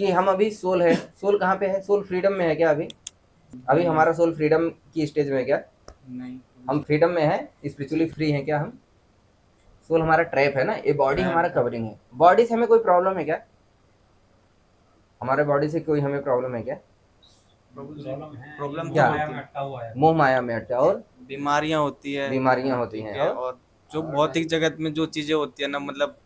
कि हम अभी सोल है, सोल कहाँ पे है, सोल फ्रीडम में है क्या अभी? अभी हमारा सोल फ्रीडम की स्टेज में है क्या? नहीं, हम फ्रीडम में है, स्पिरिचुअली फ्री हैं क्या हम? सोल हमारा ट्रैप है ना, ये बॉडी हमारा कवरिंग है। बॉडी से हमें कोई प्रॉब्लम है क्या? हमारे बॉडी से कोई हमें प्रॉब्लम है क्या? प्रॉब्लम क्या? तो होती है, मोह माया में अटका, और बीमारियां होती है। बीमारियां होती ठीक हैं, है, और और जो भौतिक जगत में जो चीजें होती है ना, मतलब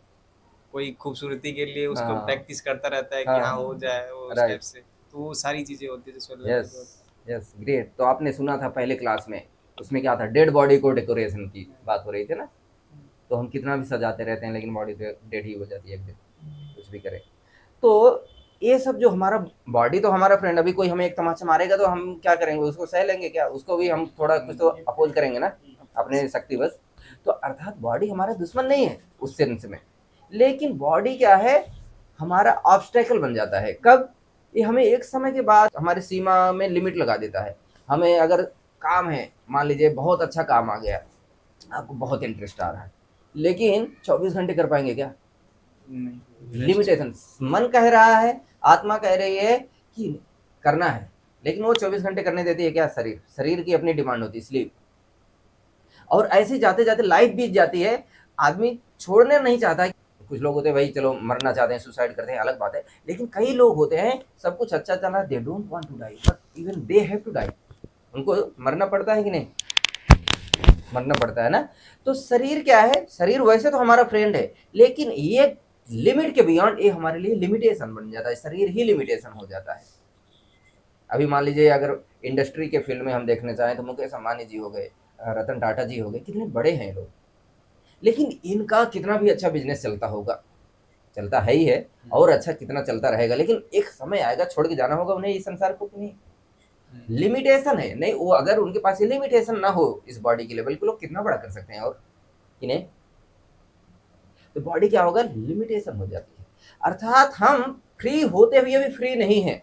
कोई खूबसूरती के लिए उसको हाँ प्रैक्टिस करता रहता है कि हाँ हो हाँ, जाए वो उस टाइप राइट, से, तो वो सारी चीजें होती है जो सोलर यस, की होती यस, ग्रेट। तो आपने सुना था पहले क्लास में, उसमें क्या था, डेड बॉडी को डेकोरेशन की बात हो रही थी ना। तो हम कितना भी सजाते रहते हैं लेकिन बॉडी डेड ही हो जाती है एक दिन, कुछ भी करें। तो ये सब जो हमारा बॉडी तो हमारा फ्रेंड, अभी कोई हमें एक तमाचा मारेगा तो हम क्या करेंगे, उसको सह लेंगे क्या? उसको भी हम थोड़ा कुछ तो अपोज करेंगे ना, अपने शक्ति बस। तो अर्थात बॉडी हमारा दुश्मन नहीं है उस सेंस में, लेकिन बॉडी क्या है, हमारा ऑब्स्टेकल बन जाता है। कब? ये हमें एक समय के बाद हमारी सीमा में लिमिट लगा देता है। हमें अगर काम है, मान लीजिए बहुत अच्छा काम आ गया, आपको बहुत इंटरेस्ट आ रहा है, लेकिन 24 घंटे कर पाएंगे क्या? है। नहीं, रेस्ट। लिमिटेशन। मन कह रहा है, आत्मा कह रही है कि करना है, लेकिन वो 24 घंटे करने देती है क्या? शरीर, शरीर की अपनी डिमांड होती है, स्लीप। और ऐसे जाते जाते लाइफ बीत जाती है, आदमी छोड़ने नहीं चाहता। कुछ लोग होते हैं भाई चलो मरना चाहते हैं, सुसाइड करते हैं, अलग बात है। लेकिन कई लोग होते हैं, सब कुछ अच्छा चल रहा है, they don't want to die, but even they have to die. उनको मरना पड़ता है कि नहीं? मरना पड़ता है ना। तो शरीर क्या है, शरीर वैसे तो हमारा फ्रेंड है, लेकिन ये लिमिट के बियॉन्ड ये हमारे लिए लिमिटेशन बन जाता है, शरीर ही लिमिटेशन हो जाता है। अभी मान लीजिए अगर इंडस्ट्री के फील्ड में हम देखने चाहें तो मुकेश अंबानी जी हो गए, रतन टाटा जी हो गए, कितने बड़े हैं लोग, लेकिन इनका कितना भी अच्छा बिजनेस चलता होगा, चलता है ही है, और अच्छा कितना चलता रहेगा, लेकिन एक समय आएगा छोड़ के जाना होगा उन्हें इस संसार को, कि नहीं? लिमिटेशन है नहीं, वो अगर उनके पास ये लिमिटेशन ना हो इस बॉडी के लेवल को, लोग कितना बड़ा कर सकते हैं, और कि नहीं? तो बॉडी क्या होगा, लिमिटेशन हो जाती है। अर्थात हम फ्री होते हुए भी फ्री नहीं है।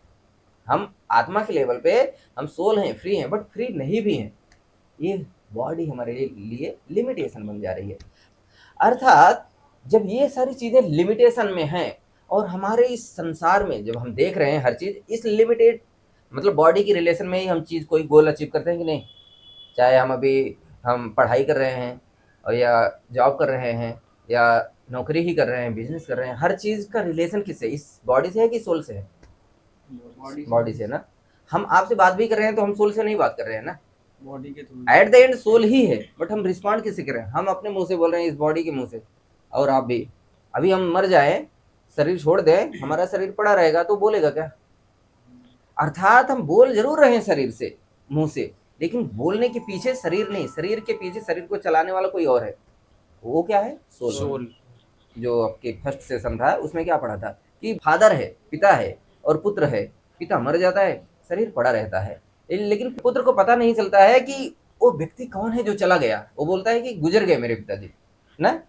हम आत्मा के लेवल पे हम सोल हैं, फ्री हैं, बट फ्री नहीं भी हैं। ये बॉडी हमारे लिए लिमिटेशन बन जा रही है। अर्थात जब ये सारी चीजें लिमिटेशन में हैं, और हमारे इस संसार में जब हम देख रहे हैं हर चीज इस लिमिटेड, मतलब बॉडी की रिलेशन में ही हम चीज कोई गोल अचीव करते हैं कि नहीं? चाहे हम पढ़ाई कर रहे हैं, और या जॉब कर रहे हैं, या नौकरी ही कर रहे हैं, बिजनेस कर रहे हैं, हर चीज का रिलेशन किससे, इस बॉडी से है कि सोल से है? बॉडी से ना। हम आपसे बात भी कर रहे हैं तो हम सोल से नहीं बात कर रहे हैं ना, बॉडी के through. At the end soul ही है, बट हम रिस्पॉन्ड किससे कर रहे हैं? हम अपने मुंह से बोल रहे हैं, इस बॉडी के मुंह से। और आप भी, अभी हम मर जाए, शरीर छोड़ दें, हमारा शरीर पड़ा रहेगा तो बोलेगा क्या? अर्थात हम बोल जरूर रहे हैं शरीर से, मुंह से, लेकिन बोलने के पीछे शरीर नहीं, शरीर के पीछे शरीर को चलाने वाला कोई और है। वो क्या है? सोल। सोल। जो आपके फर्स्ट सेशन था उसमें क्या पढ़ा था कि फादर है, पिता है, और पुत्र है। पिता मर जाता है, शरीर पड़ा रहता है, लेकिन पुत्र को पता नहीं चलता है कि वो व्यक्ति कौन है जो चला गया। वो बोलता है कि गुजर गए मेरे पिताजी, ना।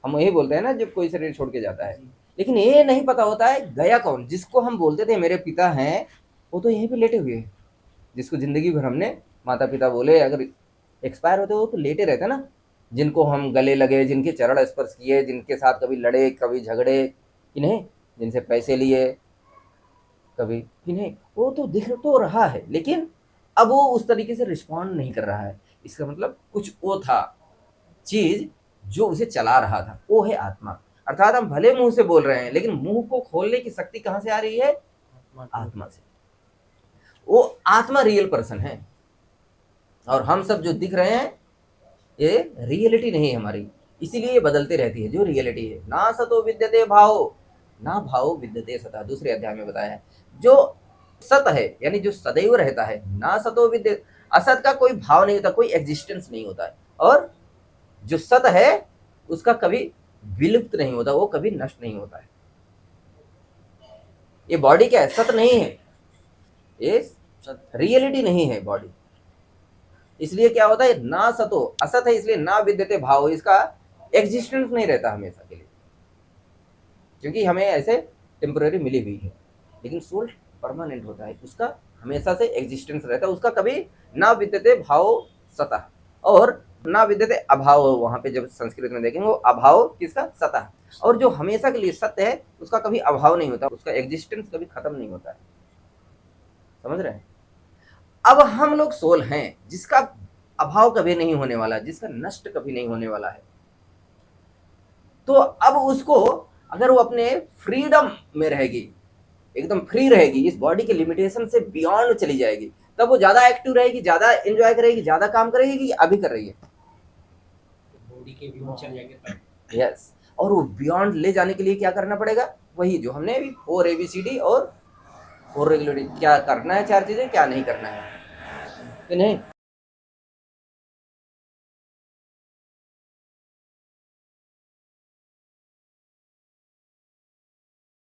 हम यही बोलते हैं ना जब कोई शरीर छोड़ के जाता है, लेकिन ये नहीं पता होता है गया कौन। जिसको हम बोलते थे मेरे पिता हैं, वो तो यहीं पे लेटे हुए हैं। जिसको जिंदगी भर हमने माता पिता बोले, अगर एक्सपायर होते वो तो लेटे रहते ना। जिनको हम गले लगे, जिनके चरण स्पर्श किए, जिनके साथ कभी लड़े, कभी झगड़े, इन्हें, जिनसे पैसे लिए कभी, इन्हें, वो तो दिख तो रहा है, लेकिन अब वो उस तरीके से रिस्पॉन्ड नहीं कर रहा है। इसका मतलब कुछ वो था चीज जो उसे चला रहा था, वो है आत्मा। अर्थात हम भले मुंह से बोल रहे हैं, लेकिन मुंह को खोलने की शक्ति कहां से आ रही है? आत्मा से। वो आत्मा रियल पर्सन है, और हम सब जो दिख रहे हैं ये रियलिटी नहीं है हमारी। इसीलिए ये बदलती रहती है। जो रियलिटी है, ना सतो विद्यते भाव, ना भाव विद्यते सता, दूसरे अध्याय में बताया है। जो सत है, यानी जो सदैव रहता है, ना सतो विद्य, असत का कोई भाव नहीं होता, कोई एग्जिस्टेंस नहीं होता है। और जो सत है उसका कभी विलुप्त नहीं होता, वो कभी नष्ट नहीं होता है। ये बॉडी क्या है? सत नहीं है, ये रियलिटी नहीं है बॉडी। इसलिए क्या होता है, ना सतो, असत है, इसलिए ना विद्यते भाव, इसका एग्जिस्टेंस नहीं रहता हमेशा के लिए, क्योंकि हमें ऐसे टेम्पररी मिली हुई है। लेकिन सोल परमानेंट होता है, उसका हमेशा से एग्जिस्टेंस रहता है, उसका कभी ना विद्यते भाव सतः, और ना विद्यते अभाव। वहां पे जब संस्कृत में देखेंगे वो अभाव किसका? सतः। और जो हमेशा के लिए सत्य है उसका कभी अभाव नहीं होता, उसका एग्जिस्टेंस कभी खत्म नहीं होता है। समझ रहे हैं? अब हम लोग सोल हैं जिसका अभाव कभी नहीं होने वाला, जिसका नष्ट कभी नहीं होने वाला है। तो अब उसको अगर वो अपने फ्रीडम में रहेगी, एकदम फ्री रहेगी, इस बॉडी के लिमिटेशन से बियॉन्ड चली जाएगी, तब वो ज्यादा एक्टिव रहेगी, ज्यादा एंजॉय करेगी, ज्यादा काम करेगी कि अभी कर रही है। बॉडी के बियॉन्ड चले जाएंगे तब। यस, और वो बियॉन्ड ले जाने के लिए क्या करना पड़ेगा? वही जो हमने अभी 4 ABCD और 4 रेगुलेटरी, क्या करना है, 4 चीजें क्या नहीं करना है, कि नहीं?